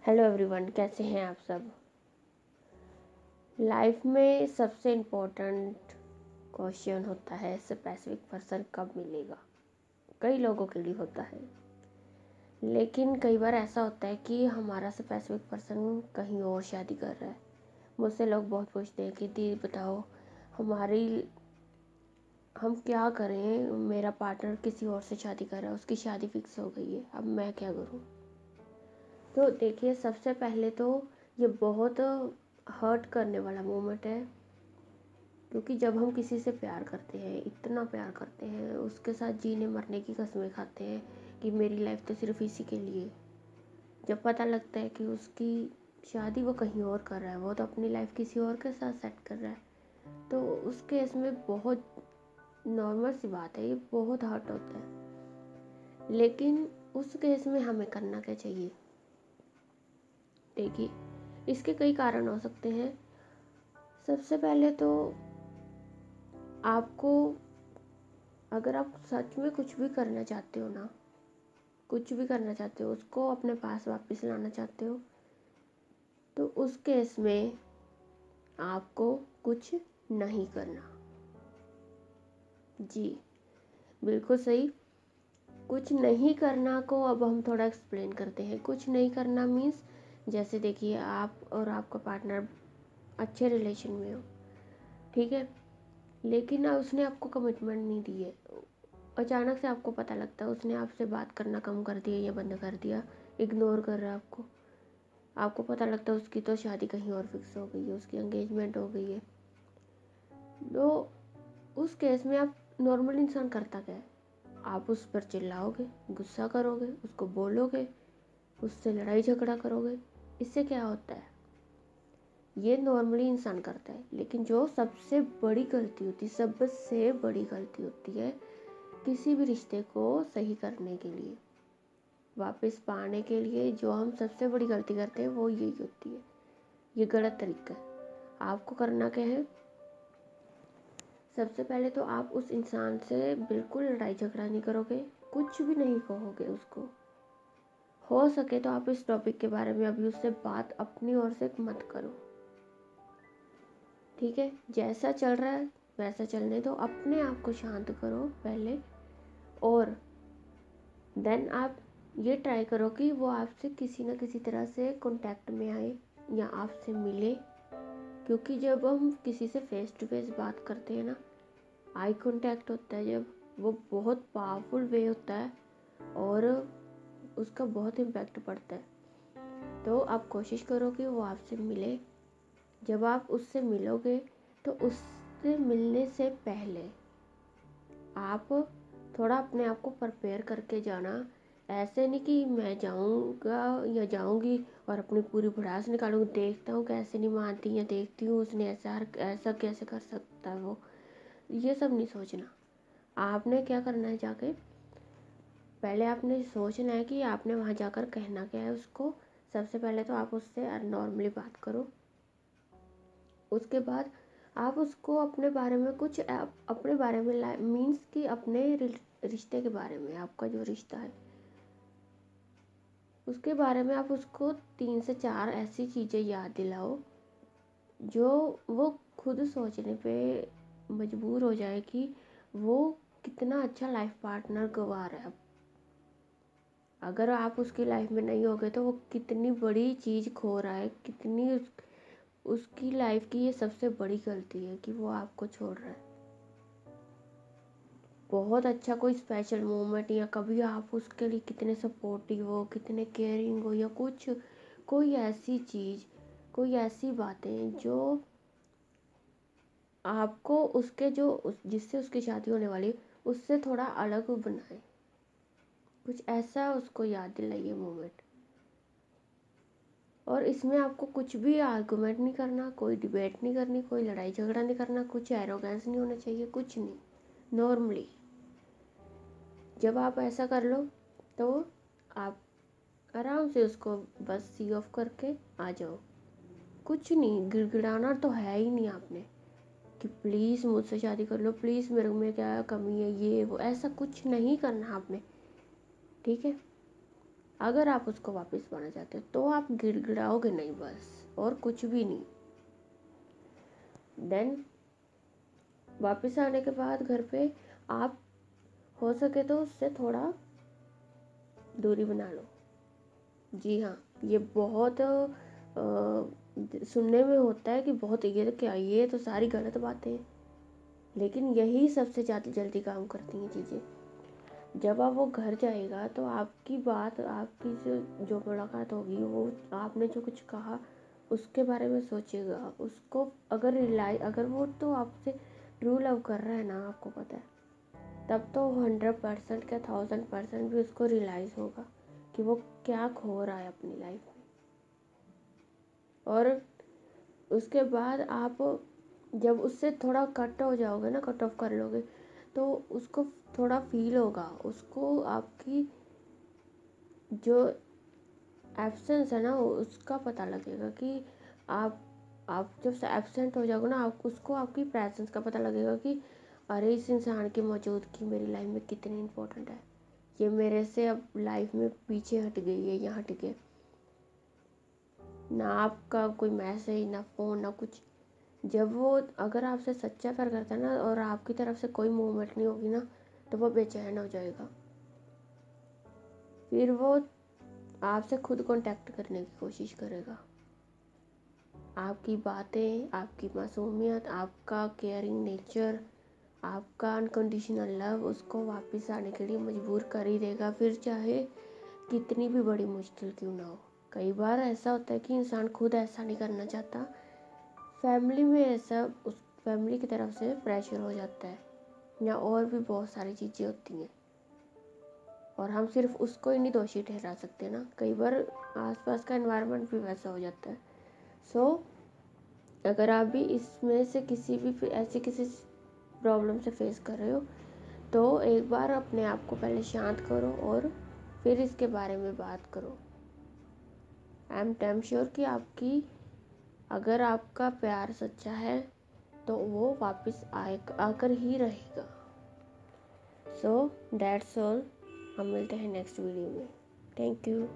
Hello everyone, कैसे हैं आप सब। लाइफ में सबसे इम्पोर्टेंट क्वेश्चन होता है स्पेसिफिक पर्सन कब मिलेगा। कई लोगों के लिए होता है, लेकिन कई बार ऐसा होता है कि हमारा स्पेसिफिक पर्सन कहीं और शादी कर रहा है। मुझसे लोग बहुत पूछते हैं कि दी बताओ हम क्या करें, मेरा पार्टनर किसी और से शादी कर रहा है, उसकी शादी फिक्स हो गई है, अब मैं क्या करूं। तो देखिए, सबसे पहले तो ये बहुत हर्ट करने वाला मोमेंट है, क्योंकि जब हम किसी से प्यार करते हैं, इतना प्यार करते हैं, उसके साथ जीने मरने की कसमें खाते हैं कि मेरी लाइफ तो सिर्फ इसी के लिए, जब पता लगता है कि उसकी शादी वो कहीं और कर रहा है, वो तो अपनी लाइफ किसी और के साथ सेट कर रहा है, तो उस केस में बहुत नॉर्मल सी बात है, ये बहुत हर्ट होता है। लेकिन उस केस में हमें करना क्या चाहिए। देखिए, इसके कई कारण हो सकते हैं। सबसे पहले तो आपको, अगर आप सच में कुछ भी करना चाहते हो ना, कुछ भी करना चाहते हो, उसको अपने पास वापस लाना चाहते हो, तो उस केस में आपको कुछ नहीं करना। जी, बिल्कुल सही। कुछ नहीं करना को अब हम थोड़ा एक्सप्लेन करते हैं। कुछ नहीं करना मीन्स, जैसे देखिए, आप और आपका पार्टनर अच्छे रिलेशन में हो, ठीक है, लेकिन उसने आपको कमिटमेंट नहीं दी है। अचानक से आपको पता लगता है उसने आपसे बात करना कम कर दिया या बंद कर दिया, इग्नोर कर रहा है आपको पता लगता है उसकी तो शादी कहीं और फिक्स हो गई है, उसकी एंगेजमेंट हो गई है। तो उस केस में आप नॉर्मल इंसान करता क्या है, आप उस पर चिल्लाओगे, गुस्सा करोगे, उसको बोलोगे, उससे लड़ाई झगड़ा करोगे। इससे क्या होता है, ये नॉर्मली इंसान करता है। लेकिन जो सबसे बड़ी गलती होती है, सबसे बड़ी गलती होती है किसी भी रिश्ते को सही करने के लिए, वापस पाने के लिए, जो हम सबसे बड़ी गलती करते हैं वो यही होती है। ये गलत तरीका है। आपको करना क्या है, सबसे पहले तो आप उस इंसान से बिल्कुल लड़ाई झगड़ा नहीं करोगे, कुछ भी नहीं कहोगे उसको। हो सके तो आप इस टॉपिक के बारे में अभी उससे बात अपनी ओर से मत करो, ठीक है। जैसा चल रहा है वैसा चलने दो, अपने आप को शांत करो पहले, और देन आप ये ट्राई करो कि वो आपसे किसी ना किसी तरह से कांटेक्ट में आए या आपसे मिले। क्योंकि जब हम किसी से फेस टू फेस बात करते हैं ना, आई कांटेक्ट होता है जब, वो बहुत पावरफुल वे होता है और उसका बहुत इम्पैक्ट पड़ता है। तो आप कोशिश करो कि वो आपसे मिले। जब आप उससे मिलोगे तो उससे मिलने से पहले आप थोड़ा अपने आप को प्रिपेयर करके जाना। ऐसे नहीं कि मैं जाऊंगा या जाऊंगी और अपनी पूरी भड़ास निकालूंगी, देखता हूँ कैसे नहीं मानती, या देखती हूँ उसने ऐसा कैसे कर सकता है वो, ये सब नहीं सोचना। आपने क्या करना है, जाके पहले आपने सोचना है कि आपने वहाँ जाकर कहना क्या है उसको। सबसे पहले तो आप उससे नॉर्मली बात करो, उसके बाद आप उसको अपने बारे में कुछ अपने बारे में मीन्स कि अपने रिश्ते के बारे में, आपका जो रिश्ता है उसके बारे में आप उसको 3 से 4 ऐसी चीज़ें याद दिलाओ जो वो खुद सोचने पे मजबूर हो जाए कि वो कितना अच्छा लाइफ पार्टनर गंवा रहा है। अगर आप उसकी लाइफ में नहीं होगे तो वो कितनी बड़ी चीज़ खो रहा है, कितनी उसकी लाइफ की ये सबसे बड़ी गलती है कि वो आपको छोड़ रहा है। बहुत अच्छा कोई स्पेशल मोमेंट, या कभी आप उसके लिए कितने सपोर्टिव हो, कितने केयरिंग हो, या कुछ कोई ऐसी चीज़, कोई ऐसी बातें जो आपको उसके जिससे उसकी शादी होने वाली उससे थोड़ा अलग बनाए, कुछ ऐसा उसको याद दिलाइए मोमेंट। और इसमें आपको कुछ भी आर्गूमेंट नहीं करना, कोई डिबेट नहीं करनी, कोई लड़ाई झगड़ा नहीं करना, कुछ एरोगेंस नहीं होना चाहिए, कुछ नहीं। नॉर्मली जब आप ऐसा कर लो तो आप आराम से उसको बस सी ऑफ करके आ जाओ। कुछ नहीं, गिड़गिड़ाना तो है ही नहीं आपने कि प्लीज़ मुझसे शादी कर लो, प्लीज़ मेरे में क्या कमी है, ये वो, ऐसा कुछ नहीं करना आपने, ठीक है। अगर आप उसको वापस पाना चाहते हो तो आप गिड़गिड़ाओगे नहीं बस, और कुछ भी नहीं। देन वापस आने के बाद घर पे आप हो सके तो उससे थोड़ा दूरी बना लो। जी हाँ, ये बहुत सुनने में होता है कि बहुत, ये तो क्या, ये तो सारी गलत बातें हैं, लेकिन यही सबसे ज़्यादा जल्दी काम करती हैं चीज़ें। जब आप वो घर जाएगा तो आपकी बात, आपकी जो मुलाकात होगी, वो आपने जो कुछ कहा उसके बारे में सोचेगा। उसको अगर वो तो आपसे ट्रू लव कर रहा है ना, आपको पता है, तब तो 100% क्या 1000% भी उसको रियलाइज़ होगा कि वो क्या खो रहा है अपनी लाइफ में। और उसके बाद आप जब उससे थोड़ा कट हो जाओगे ना, कट ऑफ कर लोगे, तो उसको थोड़ा फील होगा, उसको आपकी जो एब्सेंस है ना उसका पता लगेगा कि आप जब एब्सेंट हो जाओगे ना, आप उसको आपकी प्रेजेंस का पता लगेगा कि अरे इस इंसान की मौजूदगी मेरी लाइफ में कितनी इम्पोर्टेंट है, ये मेरे से अब लाइफ में पीछे हट गई है, यहाँ हट गया। ना आपका कोई मैसेज, ना फ़ोन, ना कुछ। जब वो अगर आपसे सच्चा प्यार करता है ना और आपकी तरफ से कोई मूवमेंट नहीं होगी ना, तो वो बेचैन हो जाएगा। फिर वो आपसे खुद कांटेक्ट करने की कोशिश करेगा। आपकी बातें, आपकी मासूमियत, आपका केयरिंग नेचर, आपका अनकंडीशनल लव उसको वापस आने के लिए मजबूर कर ही देगा, फिर चाहे कितनी भी बड़ी मुश्किल क्यों ना हो। कई बार ऐसा होता है कि इंसान खुद ऐसा नहीं करना चाहता, फैमिली में ऐसा, उस फैमिली की तरफ से प्रेशर हो जाता है, या और भी बहुत सारी चीज़ें होती हैं, और हम सिर्फ उसको ही नहीं दोषी ठहरा सकते ना, कई बार आसपास का एनवायरनमेंट भी वैसा हो जाता है। सो अगर आप भी इसमें से किसी भी ऐसी किसी प्रॉब्लम से फेस कर रहे हो, तो एक बार अपने आप को पहले शांत करो और फिर इसके बारे में बात करो। आई एम डैम श्योर कि अगर आपका प्यार सच्चा है तो वो वापस आकर ही रहेगा। सो दैट्स ऑल, हम मिलते हैं नेक्स्ट वीडियो में। Thank you.